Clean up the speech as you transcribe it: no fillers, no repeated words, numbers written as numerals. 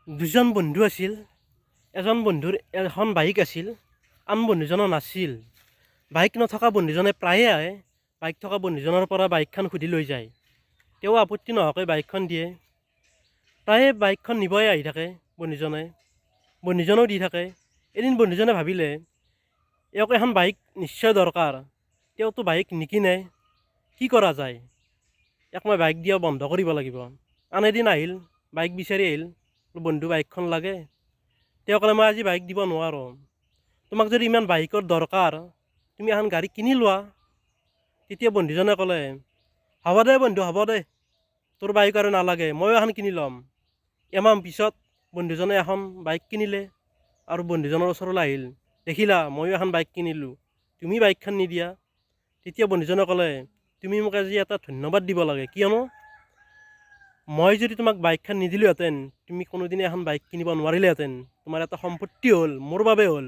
দুজন বন্ধু আছিল। এজন বন্ধুৰ এখন বাইক আছিল, আন বন্ধুজনৰ নাছিল। বাইক নথকা বন্ধুজনে প্ৰায়ে আহে, বাইক থকা বন্ধুজনৰ পৰা বাইকখন সুধি লৈ যায়। তেওঁ আপত্তি নোহোৱাকৈ বাইকখন দিয়ে। প্ৰায়ে বাইকখন নিবই আহি থাকে বন্ধুজনে, বন্ধুজনেও দি থাকে। এদিন বন্ধুজনে ভাবিলে এওঁক এখন বাইক নিশ্চয় দৰকাৰ, তেওঁতো বাইক নিকিনে, কি কৰা যায়? ইয়াক মই বাইক দিয়া বন্ধ কৰিব লাগিব। আন এদিন আহিল, বাইক বিচাৰি আহিল, বন্ধু বাইকখন লাগে। তেওঁ ক'লে মই আজি বাইক দিব নোৱাৰোঁ, তোমাক যদি ইমান বাইকৰ দৰকাৰ তুমি এখন গাড়ী কিনি লোৱা। তেতিয়া বন্ধুজনে ক'লে হ'ব দে বন্ধু, হ'ব দে, তোৰ বাইক আৰু নালাগে, ময়ো এখন কিনি ল'ম। এমাহ পিছত বন্ধুজনে এখন বাইক কিনিলে আৰু বন্ধুজনৰ ওচৰলৈ আহিল, দেখিলা ময়ো এখন বাইক কিনিলোঁ, তুমি বাইকখন নিদিয়া। তেতিয়া বন্ধুজনে ক'লে তুমি মোক আজি এটা ধন্যবাদ দিব লাগে, কিয়নো মই যদি তোমাক বাইকখন নিদিলোঁহেঁতেন তুমি কোনোদিনে এখন বাইক কিনিব নোৱাৰিলেহেঁতেন। তোমাৰ এটা সম্পত্তি হ'ল, মোৰ বাবে হ'ল।